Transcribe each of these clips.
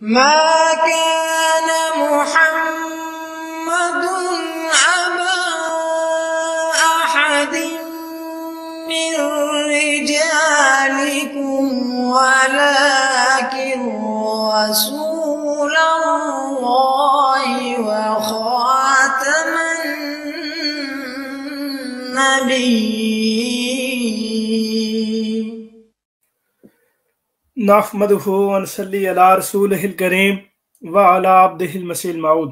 ما كان محمد أبا أحد من رجالكم ولكن رسول الله وخاتم النبيين نحمده ونصلي على رسوله الكريم وعلى عبده المسيح الموعود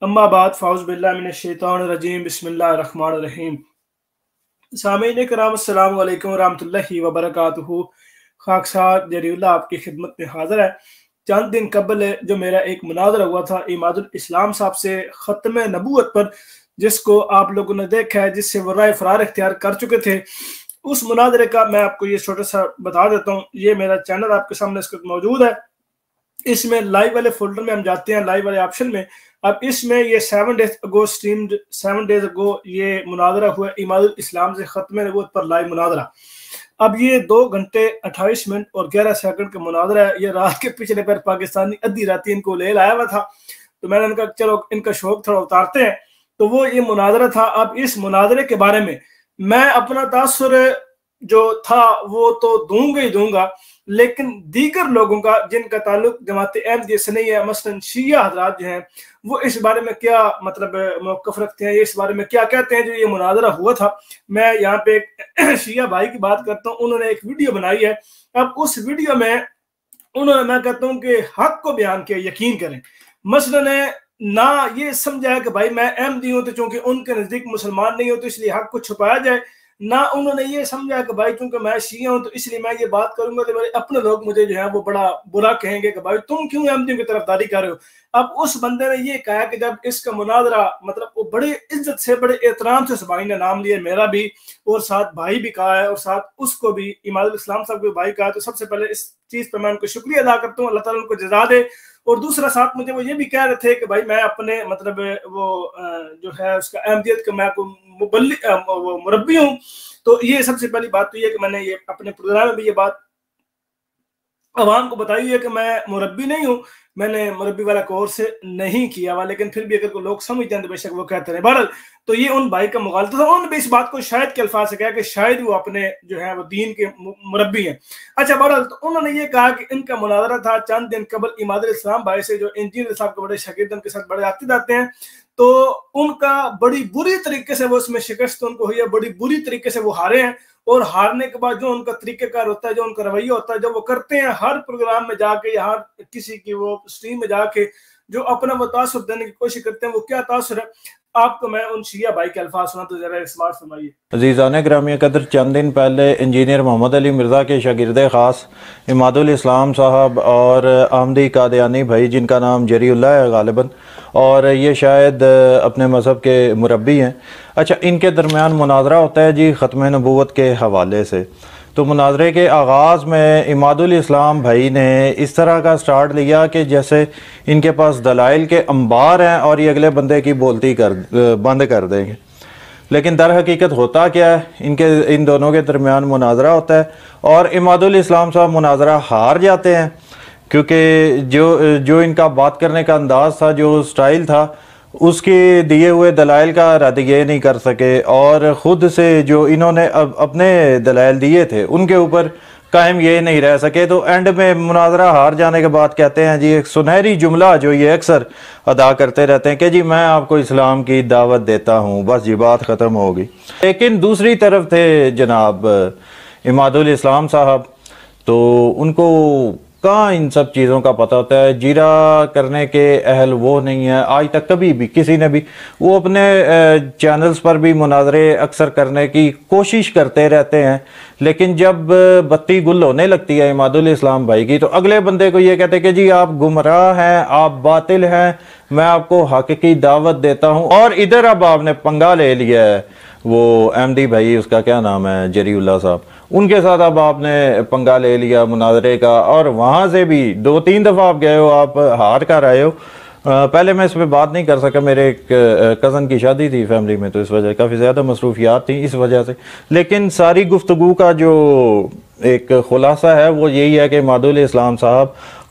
اما بعد فاعوذ باللہ من الشیطان الرجیم بسم اللہ الرحمن الرحیم۔ سامعین کرام السلام علیکم ورحمۃ اللہ وبرکاتہ۔ خاکسار جری اللہ آپ کی خدمت میں حاضر ہے۔ چند دن قبل جو میرا ایک مناظرہ ہوا تھا عماد الاسلام صاحب سے ختم نبوت پر، جس کو آپ لوگوں نے دیکھا ہے، جس سے وہ رائے فرار اختیار کر چکے تھے، اس مناظرے کا میں آپ کو یہ چھوٹا سا بتا دیتا ہوں۔ یہ میرا چینل آپ کے سامنے اس وقت موجود ہے۔ اس میں لائیو والے فولڈر میں ہم جاتے ہیں، لائیو والے آپشن میں۔ اب اس میں یہ 7 days ago یہ مناظرہ ہوا عماد الاسلام سے ختم نبوت پر لائیو مناظرہ۔ اب یہ 2 گھنٹے 28 منٹ اور 11 سیکنڈ کا مناظرہ ہے۔ یہ رات کے پچھلے پیر پاکستانی ادھی راتی ان کو لے لایا ہوا تھا، تو میں نے ان کا چلو ان کا شوق تھوڑا اتارتے ہیں۔ تو وہ یہ مناظرہ تھا۔ اب اس مناظرے کے بارے میں میں اپنا تاثر جو تھا وہ تو دوں گا ہی دوں گا، لیکن دیگر لوگوں کا جن کا تعلق جماعت احمدیہ سے نہیں ہے، مثلا شیعہ حضرات جو ہیں، وہ اس بارے میں کیا مطلب موقف رکھتے ہیں، یہ اس بارے میں کیا کہتے ہیں جو یہ مناظرہ ہوا تھا۔ میں یہاں پہ ایک شیعہ بھائی کی بات کرتا ہوں، انہوں نے ایک ویڈیو بنائی ہے۔ اب اس ویڈیو میں میں کہتا ہوں کہ حق کو بیان کیا یقین کریں۔ مثلا نہ یہ سمجھا ہے کہ بھائی میں احمدی ہوں تو چونکہ ان کے نزدیک مسلمان نہیں ہوں تو اس لیے حق کو چھپایا جائے، نہ انہوں نے یہ سمجھا کہ بھائی چونکہ میں شیعہ ہوں تو اس لیے میں یہ بات کروں گا تو میرے اپنے لوگ مجھے جو ہے وہ بڑا برا کہیں گے کہ بھائی تم کیوں احمدیوں کی طرفداری کر رہے ہو۔ اب اس بندے نے یہ کہا کہ جب اس کا مناظرہ مطلب وہ بڑے عزت سے بڑے احترام سے اس بھائی نے نام لیا، میرا بھی اور ساتھ بھائی بھی کہا ہے اور ساتھ اس کو بھی عماد الاسلام صاحب کو بھائی کہا ہے، تو سب سے پہلے اس چیز پہ میں ان کو شکریہ ادا کرتا ہوں، اللہ تعالیٰ ان کو جزا دے۔ اور دوسرا ساتھ مجھے وہ یہ بھی کہہ رہے تھے کہ بھائی میں اپنے مطلب وہ جو ہے اس کا احمدیت کا میں مربی ہوں۔ تو یہ سب سے پہلی بات تو یہ کہ میں نے یہ اپنے پروگرام میں بھی یہ بات عوام کو بتائی ہے کہ میں مربی نہیں ہوں، میں نے مربی والا کورس نہیں کیا ہوا، لیکن پھر بھی اگر کوئی لوگ سمجھتے ہیں تو بے شک وہ کہتے ہیں۔ بہرحال تو یہ ان بھائی کا مغالطہ تھا، انہوں نے بھی اس بات کو شاید کے الفاظ سے کہا کہ شاید وہ اپنے جو ہے وہ دین کے مربی ہیں۔ اچھا بہرحال تو انہوں نے یہ کہا کہ ان کا مناظرہ تھا چند دن قبل عماد الاسلام بھائی سے، جو انجینئر صاحب کے بڑے شاگرد ان کے ساتھ بڑے آتے جاتے ہیں، تو ان کا بڑی بری طریقے سے وہ اس میں شکست ان کو ہوئی ہے، بڑی بری طریقے سے وہ ہارے ہیں، اور ہارنے کے بعد جو ان کا طریقہ کار ہوتا ہے، جو ان کا رویہ ہوتا ہے، جو وہ کرتے ہیں ہر پروگرام میں جا کے یا ہر کسی کی وہ سٹریم میں جا کے جو اپنا وہ تاثر دینے کی کوشش کرتے ہیں، وہ کیا تاثر ہے آپ کو میں ان شیعہ بھائی کے الفاظ سنا تو ذرا سماعت فرمائیے۔ عزیزان گرامی قدر، چند دن پہلے انجینئر محمد علی مرزا کے شاگرد خاص عماد الاسلام صاحب اور احمدی قادیانی بھائی، جن کا نام جری اللہ ہے غالباً، اور یہ شاید اپنے مذہب کے مربی ہیں، اچھا ان کے درمیان مناظرہ ہوتا ہے جی ختم نبوت کے حوالے سے۔ تو مناظرے کے آغاز میں عماد الاسلام بھائی نے اس طرح کا سٹارٹ لیا کہ جیسے ان کے پاس دلائل کے انبار ہیں اور یہ اگلے بندے کی بولتی بند کر دیں گے، لیکن در حقیقت ہوتا کیا ہے، ان دونوں کے درمیان مناظرہ ہوتا ہے اور عماد الاسلام صاحب مناظرہ ہار جاتے ہیں، کیونکہ جو ان کا بات کرنے کا انداز تھا، جو سٹائل تھا، اس کے دیے ہوئے دلائل کا رد یہ نہیں کر سکے، اور خود سے جو انہوں نے اپنے دلائل دیے تھے ان کے اوپر قائم یہ نہیں رہ سکے۔ تو اینڈ میں مناظرہ ہار جانے کے بعد کہتے ہیں جی ایک سنہری جملہ جو یہ اکثر ادا کرتے رہتے ہیں کہ جی میں آپ کو اسلام کی دعوت دیتا ہوں، بس یہ بات ختم ہوگی۔ لیکن دوسری طرف تھے جناب عماد الاسلام صاحب، تو ان کو کہاں ان سب چیزوں کا پتہ ہوتا ہے، جیرا کرنے کے اہل وہ نہیں ہے آج تک کبھی بھی کسی نے بھی۔ وہ اپنے چینلز پر بھی مناظرے اکثر کرنے کی کوشش کرتے رہتے ہیں، لیکن جب بتی گل ہونے لگتی ہے عماد الاسلام بھائی کی تو اگلے بندے کو یہ کہتے ہیں کہ جی آپ گمراہ ہیں، آپ باطل ہیں، میں آپ کو حق کی دعوت دیتا ہوں۔ اور ادھر اب آپ نے پنگا لے لیا ہے، وہ احمدی بھائی، اس کا کیا نام ہے، جری اللہ صاحب، ان کے ساتھ اب آپ نے پنگا لے لیا مناظرے کا، اور وہاں سے بھی 2-3 دفعہ آپ گئے ہو، آپ ہار کر آئے ہو۔ پہلے میں اس پہ بات نہیں کر سکا، میرے ایک کزن کی شادی تھی فیملی میں، تو اس وجہ کافی زیادہ مصروفیات تھیں اس وجہ سے، لیکن ساری گفتگو کا جو ایک خلاصہ ہے وہ یہی ہے کہ عماد الاسلام صاحب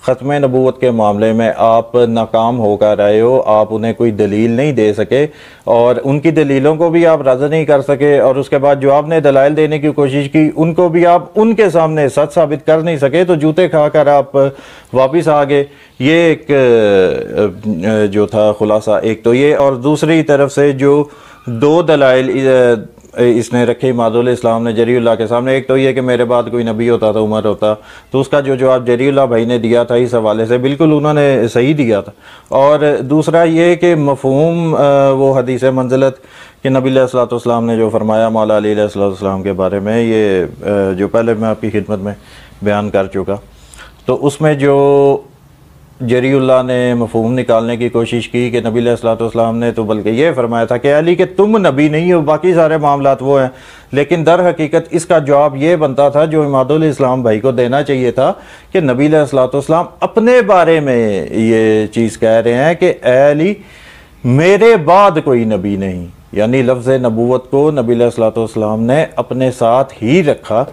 ختم نبوت کے معاملے میں آپ ناکام ہو کر آئے ہو، آپ انہیں کوئی دلیل نہیں دے سکے اور ان کی دلیلوں کو بھی آپ رد نہیں کر سکے، اور اس کے بعد جو آپ نے دلائل دینے کی کوشش کی ان کو بھی آپ ان کے سامنے سچ ثابت کر نہیں سکے، تو جوتے کھا کر آپ واپس آ گئے۔ یہ ایک جو تھا خلاصہ ایک تو یہ، اور دوسری طرف سے جو دو دلائل اس نے رکھے عماد الاسلام نے جری اللہ کے سامنے، ایک تو یہ کہ میرے بعد کوئی نبی ہوتا تو عمر ہوتا، تو اس کا جو جواب جری اللہ بھائی نے دیا تھا اس حوالے سے بالکل انہوں نے صحیح دیا تھا، اور دوسرا یہ کہ مفہوم وہ حدیث منزلت کہ نبی علیہ الصلوۃ والسلام نے جو فرمایا مولا علی علیہ الصلوۃ والسلام کے بارے میں، یہ جو پہلے میں آپ کی خدمت میں بیان کر چکا، تو اس میں جو جری اللہ نے مفہوم نکالنے کی کوشش کی کہ نبی علیہ الصلوۃ والسلام نے تو بلکہ یہ فرمایا تھا کہ علی کہ تم نبی نہیں ہو، باقی سارے معاملات وہ ہیں، لیکن در حقیقت اس کا جواب یہ بنتا تھا جو عماد الاسلام بھائی کو دینا چاہیے تھا کہ نبی علیہ الصلوۃ والسلام اپنے بارے میں یہ چیز کہہ رہے ہیں کہ اے علی میرے بعد کوئی نبی نہیں، یعنی لفظ نبوت کو نبی علیہ الصلوۃ والسلام نے اپنے ساتھ ہی رکھا۔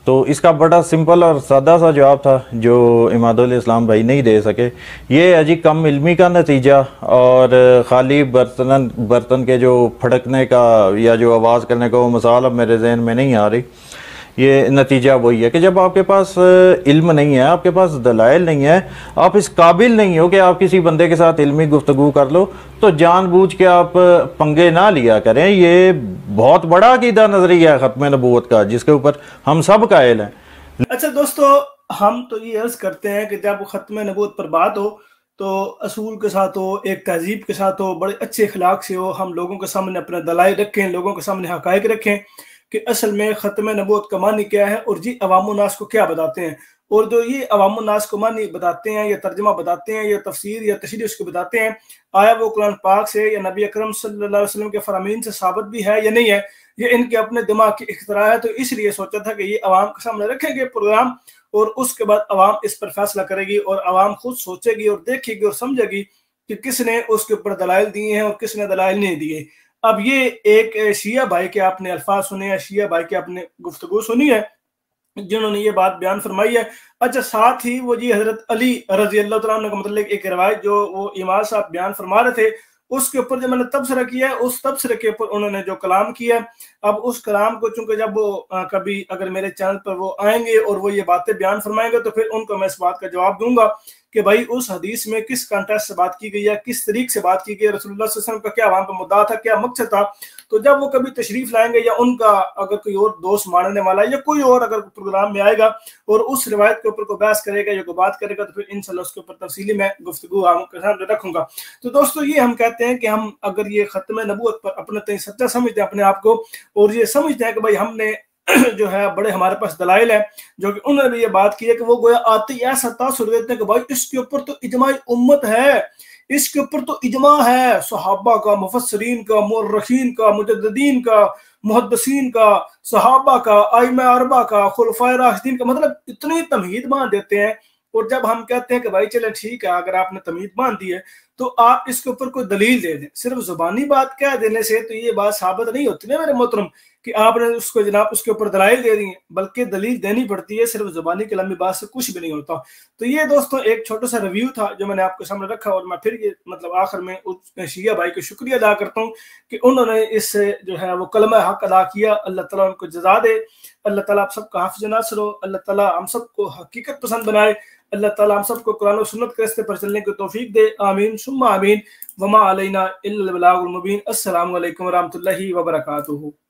تو اس کا بڑا سمپل اور سادہ سا جواب تھا جو عماد الاسلام بھائی نہیں دے سکے۔ یہ ہے جی کم علمی کا نتیجہ، اور خالی برتن کے جو پھڑکنے کا یا جو آواز کرنے کا وہ مثال اب میرے ذہن میں نہیں آ رہی، یہ نتیجہ وہی ہے کہ جب آپ کے پاس علم نہیں ہے، آپ کے پاس دلائل نہیں ہے، آپ اس قابل نہیں ہو کہ آپ کسی بندے کے ساتھ علمی گفتگو کر لو، تو جان بوجھ کے آپ پنگے نہ لیا کریں۔ یہ بہت بڑا عقیدہ نظریہ ہے ختم نبوت کا، جس کے اوپر ہم سب قائل ہیں۔ اچھا دوستو، ہم تو یہ عرض کرتے ہیں کہ جب ختم نبوت پر بات ہو تو اصول کے ساتھ ہو، ایک تہذیب کے ساتھ ہو، بڑے اچھے اخلاق سے ہو، ہم لوگوں کے سامنے اپنے دلائل رکھیں، لوگوں کے سامنے حقائق رکھیں کہ اصل میں ختم نبوت کا معنی کیا ہے اور جی عوام الناس کو کیا بتاتے ہیں، اور جو یہ عوام الناس کو معنی بتاتے ہیں یا ترجمہ بتاتے ہیں یا تفسیر یا تشریح اس کو بتاتے ہیں، آیا وہ قرآن پاک سے یا نبی اکرم صلی اللہ علیہ وسلم کے فرامین سے ثابت بھی ہے یا نہیں ہے، یہ ان کے اپنے دماغ کی اختراع ہے۔ تو اس لیے سوچا تھا کہ یہ عوام کے سامنے رکھیں گے پروگرام، اور اس کے بعد عوام اس پر فیصلہ کرے گی اور عوام خود سوچے گی اور دیکھے گی اور سمجھے گی کہ کس نے اس کے اوپر دلائل دیے ہیں اور کس نے دلائل نہیں دیے۔ اب یہ ایک شیعہ بھائی کے آپ نے الفاظ سنے ہیں، شیعہ بھائی کے آپ نے گفتگو سنی ہے جنہوں نے یہ بات بیان فرمائی ہے۔ اچھا، ساتھ ہی وہ جی حضرت علی رضی اللہ تعالیٰ عنہ کا متعلق ایک روایت جو وہ امام صاحب بیان فرما رہے تھے، اس کے اوپر جو میں نے تبصرہ کیا ہے، اس تبصرے کے اوپر انہوں نے جو کلام کیا ہے، اب اس کلام کو چونکہ جب وہ کبھی اگر میرے چینل پر وہ آئیں گے اور وہ یہ باتیں بیان فرمائیں گے تو پھر ان کو میں اس بات کا جواب دوں گا کہ بھائی اس حدیث میں کس کانٹیکسٹ سے بات کی گئی ہے، کس طریق سے بات کی گئی ہے، رسول اللہ صلی اللہ علیہ وسلم کا کیا وہاں پہ مدعا تھا، کیا مقصد تھا۔ تو جب وہ کبھی تشریف لائیں گے یا ان کا اگر کوئی اور دوست ماننے والا یا کوئی اور اگر پروگرام میں آئے گا اور اس روایت کے اوپر کوئی بحث کرے گا یا کوئی بات کرے گا تو پھر انشاءاللہ اس کے اوپر تفصیلی میں گفتگو آپ کے سامنے رکھوں گا۔ تو دوستو، یہ ہم کہتے ہیں کہ ہم اگر یہ ختم نبوت پر اپنے تئیں سچا سمجھتے ہیں اپنے آپ کو، اور یہ سمجھتے ہیں کہ بھائی ہم نے جو ہے بڑے ہمارے پاس دلائل ہیں، جو کہ انہوں نے بھی یہ بات کی ہے کہ وہ گویا آتے ہی ایسا تاثر دیتے ہیں کہ بھائی اس کے اوپر تو اجماع امت ہے، اس کے اوپر تو اجماع ہے صحابہ کا، مفسرین کا، مورخین کا، مجددین کا، محدثین کا، صحابہ کا، ائمہ اربعہ کا، خلفائے راشدین کا، مطلب اتنی تمہید باندھ دیتے ہیں۔ اور جب ہم کہتے ہیں کہ بھائی چلے ٹھیک ہے اگر آپ نے تمہید باندھ دی ہے تو آپ اس کے اوپر کوئی دلیل دے دیں، صرف زبانی بات کہہ دینے سے تو یہ بات ثابت نہیں ہوتی نا میرے محترم کہ آپ نے اس کو جناب اس کے اوپر دلائل دے دی ہیں، بلکہ دلیل دینی پڑتی ہے، صرف زبانی کلامی بات سے کچھ بھی نہیں ہوتا۔ تو یہ دوستوں ایک چھوٹا سا ریویو تھا جو میں نے آپ کے سامنے رکھا، اور میں پھر یہ مطلب آخر میں شیعہ بھائی کو شکریہ ادا کرتا ہوں کہ انہوں نے اس سے جو ہے وہ کلمہ حق ادا کیا۔ اللہ تعالیٰ ان کو جزا دے، اللہ تعالیٰ آپ سب کا حافظ ناصر ہو، اللہ تعالیٰ ہم سب کو حقیقت پسند بنائے، اللہ تعالیٰ ہم سب کو قرآن و سنت کے راستے پر چلنے کی توفیق دے، آمین ثم آمین، وما علینا الا البلاغ المبین۔ السلام علیکم ورحمۃ اللہ وبرکاتہ۔